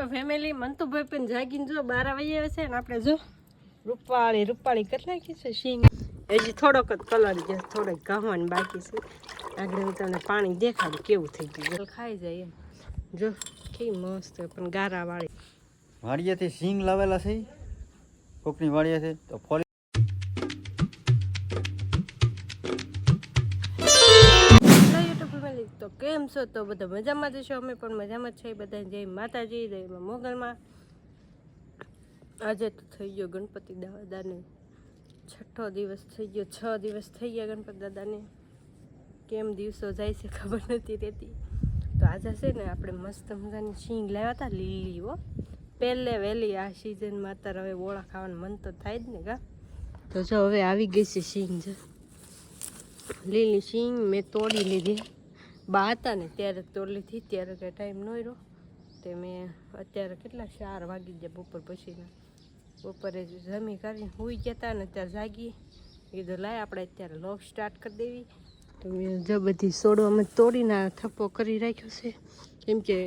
Family Mantubhai પણ જાગીને જો 12 વાગ્યા છે ને આપણે જો રૂપાળી કરી નાખી છે સિંગ. હજી થોડોક જ કલર છે, થોડોક ઘાવાની બાકી છે. આગળ હું તમને પાણી દેખાડું કેવું થઈ ગયું, ખાઈ જાય એમ. જો કેવી મસ્ત પણ ગારાવાળી વાડિયાથી સિંગ લાવેલા છે, કોકની વાડિયા છે તો ફોલી. તો કેમ છો? તો બધા મજામાં જ છો, અમે પણ મજામાં જ છે. બધા જય માતાજી, જય મોગલમાં. આજે તો થઈ ગયો ગણપતિ દાદાને 6ઠો દિવસ થઈ ગયો. 6 દિવસ થઈ ગયા ગણપતિ દાદાને. કેમ દિવસો જાય છે ખબર નથી રહેતી. તો આજે છે ને આપણે મસ્ત મજાની સિંગ લાવ્યા હતા લીલી હો, પહેલે વહેલી આ સિઝનમાં. અત્યારે હવે ઓળા ખાવાનું મન તો થાય જ ને કા. તો જો હવે આવી ગઈ છે સિંગ, છે લીલી સિંગ. મેં તોડી લીધી, બા હતા ને ત્યારે તોડી લીધી, ત્યારે કંઈ ટાઈમ ન રહ્યો. તે મેં અત્યારે કેટલા 4 વાગી ગયા બપોર પછીના. બપોરે જમી કરીને સૂઈ ગયા હતા ને અત્યારે જાગી કીધું લાય આપણે અત્યારે લોગ સ્ટાર્ટ કરી દેવી. તો મેં જો બધી સોડવામાં તોડીને થપ્પો કરી રાખ્યો છે, કેમ કે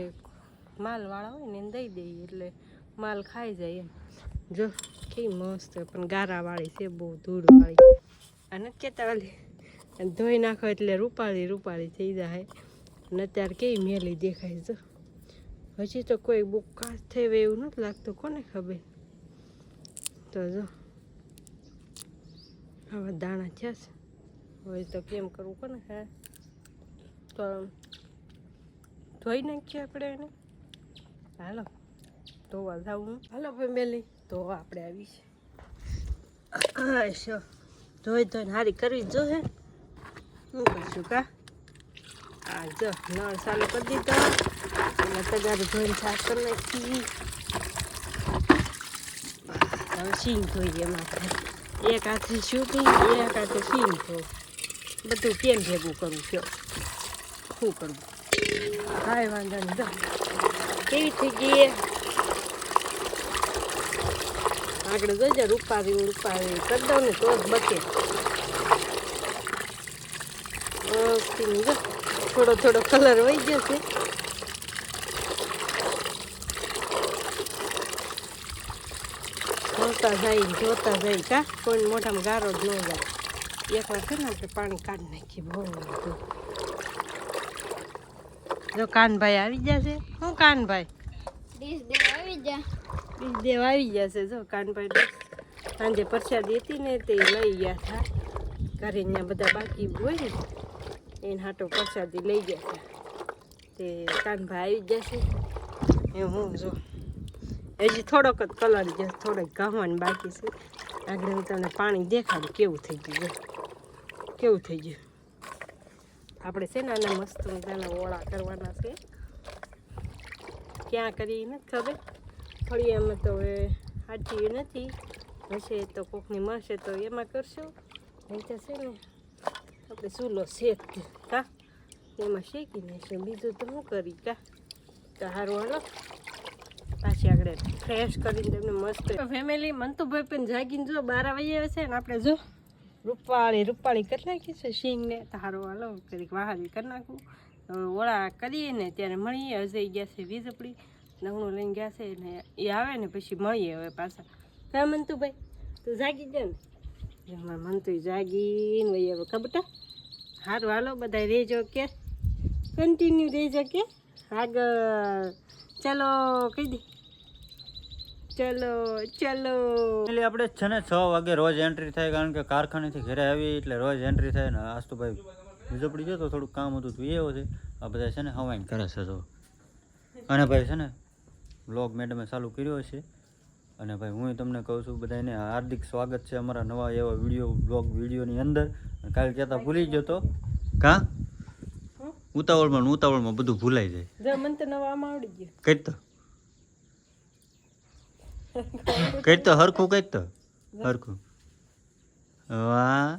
માલવાળા હોય ને એને દઈ દઈએ એટલે માલ ખાઈ જાય એમ. જો કેવી મસ્ત પણ ગારાવાળી છે, બહુ ધૂળવાળી. આ નથી કહેતા વાલી ધોઈ નાખો એટલે રૂપાળી થઈ જાય. અને અત્યારે કેવી મેલી દેખાય. જો હજી તો કોઈ બુક કાચ થઈ એવું નથી લાગતું, કોને ખબર. તો જો આવા દાણા થયા છે, હવે તો કેમ કરવું કોને. હા તો ધોઈ નાખીએ આપણે એને. હાલો ધોવા જાઉં. હાલો ફેમિલી, તો આપણે આવી છે. હા શો ધોઈને હારી કરવી જો હે. શું કરશું કા. આ જો નળ ચાલુ કરી દીધો એટલે તગારી ધોઈને સાફ કરી નાખી. હવે સિંગ ધોઈએ એમાં એક હાથે શૂટિંગ, એક હાથે સિંગ ધો. બધું કેમ ભેગું કરવું કયો, શું કરવું. કાંઈ વાંધો નહીં. જો કેવી થઈ ગઈ આગળ જોઈજો. રૂપાળી કરી દઉં ને તો જ બચે. જો થોડો કલર વહી ગયો છે. જોતા જાય કા, કોઈ મોઢામાં ગારો જ ન જાય. એકવાર છે ને આપણે પાણી કાઢી નાખીએ. બહુ બધું. જો કાનભાઈ આવી જશે. શું કાનભાઈ? ડીશ દેવા આવી જશે. જો કાનભાઈ સાંજે પ્રસાદી હતી ને તે લઈ ગયા હતા ઘરે. અહીંયા બધા બાકી હોય ને એને હાટો પ્રસાદી લઈ ગયા હતા. તે કાનભાઈ આવી જશે એ. હું જો હજી થોડોક જ કલર છે, થોડોક ઘાવાની બાકી છે. આગળ હું તમને પાણી દેખાડું કેવું થઈ ગયું. આપણે છે ને આના મસ્ત મજાના ઓળા કરવાના છે. ક્યાં કરી નથી ખબર, ફળિયામાં તો હવે હાચી નથી. હશે તો કોકની મળશે તો એમાં કરશું. નહીં તો છે ને આપણે ચૂલો શેક કા એમાં શેકી નાખીશું. બીજું તો શું કરી કા. તો સારું હાલો પાછી આગળ ફ્રેશ કરીને તમને મસ્ત. ફેમિલી મંતુભાઈ પણ જાગીને જો 12 વાગ્યા છે ને આપણે જો રૂપાળી કરી નાખી છે સિંગને. તો સારું હાલો કંઈક વાહારી કરી નાખું. ઓળા કરીએ ને ત્યારે મળીએ. હજઈ ગયા છે વીજપડી, નવણું લઈને ગયા છે ને એ આવે ને પછી મળીએ હવે પાછા. હા મંતુભાઈ તું જાગી જાય ને. અમારા મંતુ જાગીને વહી હવે ખબર. સારું હાલો બધા રહેજો કે કન્ટિન્યુ રહેજો કે આગળ. ચલો કહી દે ચલો એટલે આપણે છે ને 6 વાગે રોજ એન્ટ્રી થાય, કારણ કે કારખાનેથી ઘરે આવી એટલે રોજ એન્ટ્રી થાય ને. આજ તો ભાઈ વીજપડી ગયો તો થોડુંક કામ હતું તો એવો છે. આ બધા છે ને હવાઈન કરે છે તો. અને ભાઈ છે ને બ્લોગ મેડમે ચાલુ કર્યો છે. અને ભાઈ હું તમને કહું છું બધાને હાર્દિક સ્વાગત છે અમારા નવા એવા બ્લોગ વિડીયોની અંદર. કાલે કહેતા ભૂલી ગયો તો કા ઉતાવળમાં બધું ભૂલાઈ જાય. મને તો નવા આમાં આવડી ગયું. કઈ તો હરખું વાહ.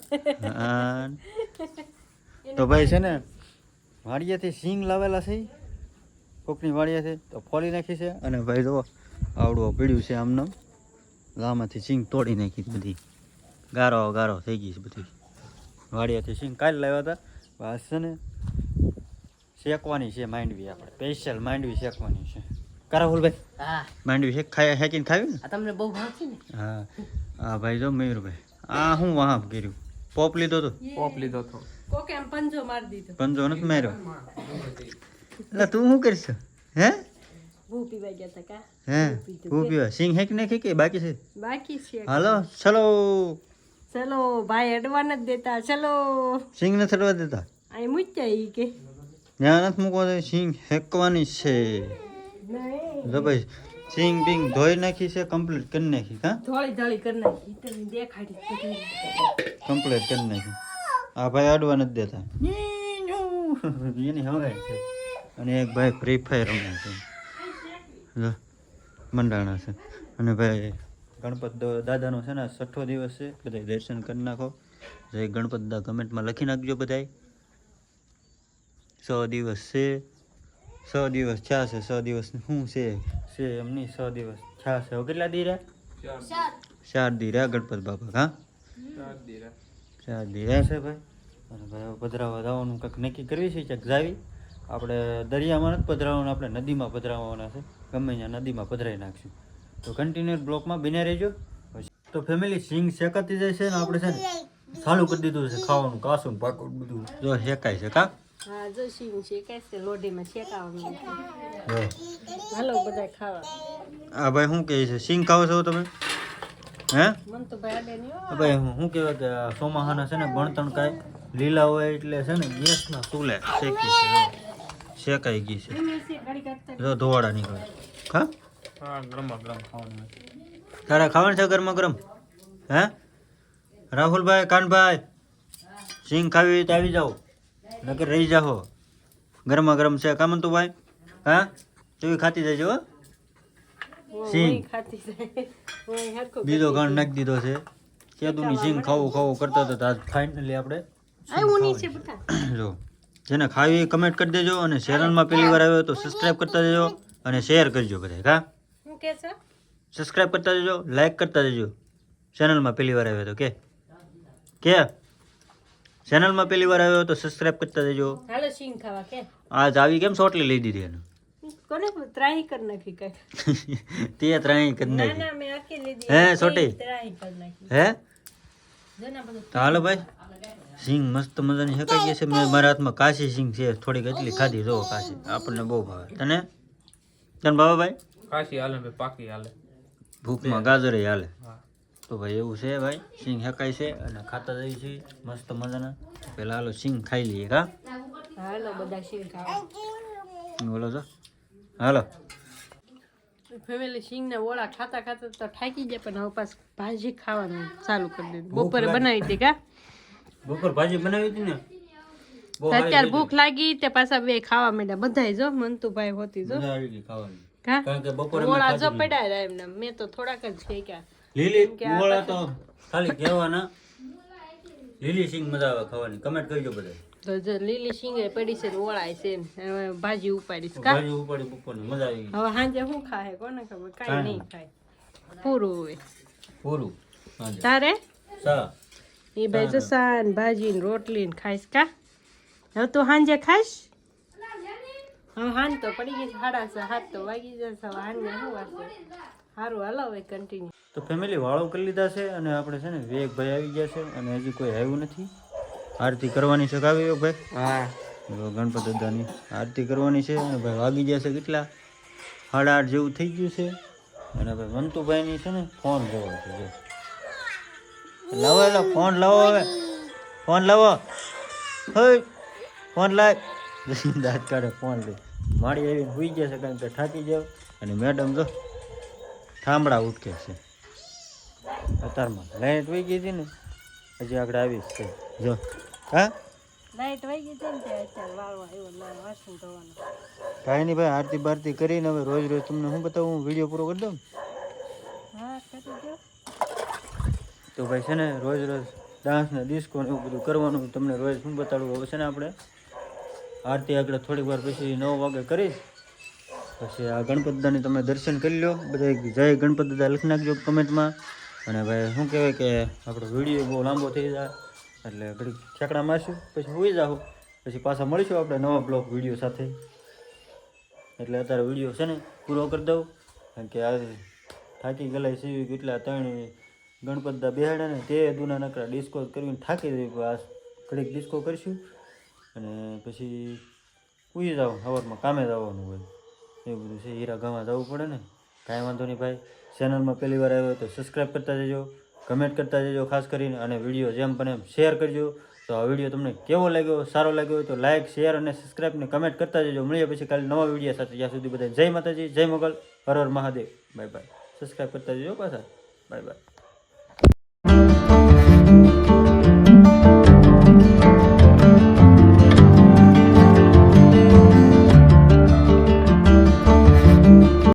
તો ભાઈ છે ને વાડિયાથી સિંગ લાવેલા છે, કોકની વાડિયા છે તો ફોલી નાખી છે. અને ભાઈ જો આવડું પીડ્યું છે આમને. ગામાંથી સિંગ તોડી નાખી બધી, ગારો થઈ ગઈ છે બધી. વાડિયાથી સિંગ કાલે લાવ્યા હતા. બસ છે ને શેકવાની છે માંડવી, આપણે સ્પેશિયલ માંડવી શેકવાની છે રાહુલભાઈ હા માંડવી હેકીને ખાવી ને આ તમને બહુ ભાવતી ને હા હા ભાઈ જો મયુરભાઈ આ હું વાહ કર્યું પોપ લીધો તો કોકે આમ પંજો મારી દીધો પંજો નથી માર્યો એટલે તું શું કરીશ હે ભૂ પીવા ગયા હતા કા હે હું પીવા સિંગ હેક નાખી કે બાકી છે બાકી છે હાલો ચલો ચલો ભાઈ અડવા નથી દેતા ચલો સિંગ નથી થડવા દેતા અહીં મૂક્યા ઈ કે ત્યાં નથી મૂકવા દે સિંગ હેકવાની છે નહીં જો ભાઈ સિંગ બિંગ ધોઈ નાખી છે કમ્પ્લીટ કરી નાખી હા ધોળી ધોળી કરી નાખી તમને દેખાડી કમ્પ્લીટ કરી નાખી આ ભાઈ અડવા નથી દેતા એની હવાય છે અને એક ભાઈ ફ્રી ફાયર રમે છે જો મંડાણા છે અને ભાઈ ગણપત દાદાનો છે ને 6ઠ્ઠો દિવસ છે બધા દર્શન કરી નાખો જય ગણપત દાદા કમેન્ટમાં લખી નાખજો બધાય 100 દિવસ છે 100 દિવસ થયા છે 100 દિવસ શું છે એમની 100 દિવસ થયા છે હવે કેટલા દી રહ્યા 4 દી રહ્યા ગણપત બાપા હા 4 દી રહ્યા છે ભાઈ અને ભાઈ હવે પધરાવા જવાનું કંઈક નક્કી કરવી છે ક્યાંક જાવી આપણે દરિયામાં નથી પધરાવવાનું આપણે નદીમાં પધરાવવાના છે ગમે ત્યાં નદીમાં પધરાવી નાખશું તો કન્ટિન્યુ બ્લોકમાં બિના રહેજો તો ફેમિલી સિંગ શેકાતી જાય છે ને આપણે છે ને ચાલુ કરી દીધું છે ખાવાનું કાસું પાકું બધું જો શેકાય છે કા હા જો સિંગ શેકાય છે લોઢીમાં શેકાવાનું જો હાલો બધા ખાવા આ ભાઈ શું કહે છે સિંગ ખાવ છો તમે હે મન તો ભાઈ આડે નહીં હો ભાઈ શું કહેવાય કે આ ચોમાહાના છે ને બણતણ કાંઈ લીલા હોય એટલે છે ને ગેસના ચૂલે શેકી છે જો. શેકાઈ ગઈ છે જો ધોવાડા નીકળે હા ગરમા ગરમ ખાવાનું તારા ખાવાનું છે ગરમા ગરમ હે રાહુલભાઈ કાનભાઈ સિંગ ખાવી હોય તો આવી જાઓ નકર રહી જાઓ ગરમા ગરમ છે કામંતુ ભાઈ હા તું ખાતી જજો હો સિંગ ખાતી જાય ઓય હરખો બીજો ઘણ નાખી દીધો છે કેદુની સિંગ ખાવું ખાવું કરતા હતા આજ ફાઇનલી આપણે આવું નહીં છે બેટા જો જેને ખાવી કમેન્ટ કરી દેજો અને ચેનલમાં પહેલી વાર આવ્યો તો સબસ્ક્રાઇબ કરતા જજો અને શેર કરજો બધા કા શું કે છે સબસ્ક્રાઇબ કરતા જજો લાઈક કરતા જજો ચેનલમાં પહેલી વાર આવ્યો તો કે ચેનલમાં પહેલી વાર આવ્યો તો સબસ્ક્રાઇબ કરતા જજો હાલો સિંગ ખાવા કે આજ આવી કેમ સોટલી લઈ દીધી એને કોને ત્રાહી કરી નાખી કઈ તે ત્રાહી કરી ના નાખી ના મેં અકેલી દી હે સોટી ત્રાહી કરી નાખી હે જના બધું તો હાલો ભાઈ સિંગ મસ્ત મજાની શેકાઈ ગઈ છે મેં મારા હાથમાં કાશી સિંગ છે થોડીક એટલી ખાધી જો કાશી આપણને બહુ ભાવે તને બાબાભાઈ કાશી હાલે ભાઈ પાકી હાલે ભૂખમાં ગાજરે હાલે તો ભાઈ એવું છે ભાઈ સિંગ શેકાય છે અને ખાતા જઈએ છીએ મસ્ત મજાના પેલા હાલો સિંગ ખાઈ લઈએ કા હાલો બધા સિંગ ખાવા બોલો છો હાલો ફેમિલી સિંગ ના ઓળા ખાતા ખાતા તો થાકી જાય પણ હવે પાસ ભાજી ખાવાનું ચાલુ કરી દીધું બપોરે બનાવી હતી કા બપોર ભાજી બનાવી હતી ને અત્યારે ભૂખ લાગી તે પાછા બે ખાવા માંડ્યા બધાય જો મંતુભાઈ હોતી જો મજા આવી ગઈ ખાવાની કા કારણ કે બપોરે ઓળા જો પડ્યા રહ્યા એમને મેં તો થોડાક જ શેક્યા લીલી ઓળા તો ખાલી કહેવાના લીલી સિંગ મજા આવે ખાવાની કમેન્ટ કરજો બધા તો જો લીલી સિંગે પડી છે ને ઓળાય છે ને હવે ભાજી ઉપાડીશ કા ભાજી ઉપાડી બપોરની મજા આવી ગઈ હવે સાંજે શું ખાય કોને ખબર કાંઈ નહીં ખાય પૂરું હોય પૂરું હાંજે તારે સા એ ભાઈ જો સાન ભાજી ને રોટલી ને ખાઈશ કા હવે તું સાંજે ખાઈશ હવે હાન તો પડી ગઈ 7:30 તો વાગી જશે હવે હાંજે શું વાગશે સારું હાલો હવે કન્ટિન્યુ તો ફેમિલી વાળો કરી લીધા છે અને આપણે છે ને વિવેકભાઈ આવી ગયા છે અને હજી કોઈ આવ્યું નથી આરતી કરવાની છે કા વિવેકભાઈ હા જો ગણપત દાદાની આરતી કરવાની છે અને ભાઈ વાગી જશે કેટલા 8:30 જેવું થઈ ગયું છે અને ભાઈ મંતુભાઈની છે ને ફોન જોવો છે જો લાવો એલો ફોન લાવો હવે ફોન લાવો હોય ફોન લાય દાંત કાઢે ફોન લઈ માડી આવીને સુઈ ગયા છે કારણ કે થાકી જાવ અને મેડમ જો ઠામડા ઉઠકે છે અત્યારમાં લાઈટ વહી ગઈ હતી ને હજી આગળ આવી જ છે જો હા લાઈટ વાગી છે ને તે અત્યારે વાળવા આવ્યો વાસણ ધોવાનું કાંઈ નહીં ભાઈ આરતી બારતી કરીને હવે રોજ રોજ તમને હું બતાવું હું વિડીયો પૂરો કરી દઉં હા કરી દો તો ભાઈ છે ને રોજ રોજ ડાન્સ ને ડિસ્કો ને એવું બધું કરવાનું તમને રોજ શું બતાડવું હવે છે ને આપણે આરતી આગળ થોડીક વાર પછી 9 વાગે કરીશ પછી આ ગણપત દાદાની તમે દર્શન કરી લો બધા જય ગણપત દાદા લખી નાખજો કમેન્ટમાં અને ભાઈ શું કહેવાય કે આપણો વિડીયો બહુ લાંબો થઈ જાય એટલે ઘડીક ઠેકડા મારશું પછી હોઈ જાઓ પછી પાછા મળીશું આપણે નવા બ્લોગ વિડીયો સાથે એટલે અત્યારે વિડીયો છે ને પૂરો કરી દઉં, કારણ કે આ થાકી ગયેલા સીવી કેટલા 3 ગણપત દા બેહાડ્યા ને તે દૂના નકરા ડિસ્કો કરીને થાકી દઈ. આ ઘડીક ડિસ્કો કરીશું અને પછી ઉઈ જાવ, સવારમાં કામે જવાનું હોય એવું બધું છે. હીરા ગામમાં જવું પડે ને, કાંઈ વાંધો નહીં ભાઈ. ચેનલમાં પહેલી વાર આવ્યો તો સબસ્ક્રાઈબ કરતા જજો, કમેન્ટ કરતા જજો ખાસ કરીને, અને વિડીયો જેમ બને એમ શેર કરજો. તો આ વિડીયો તમને કેવો લાગ્યો, સારો લાગ્યો હોય તો લાઇક, શેર અને સબસ્ક્રાઈબ ને કમેન્ટ કરતા જજો. મળીએ પછી કાલે નવા વિડીયો સાથે. ત્યાં સુધી બધા જય માતાજી, જય Mughal, Har Har Mahadev, bye bye. Subscribe કરતા જજો પાછા, બાય બાય.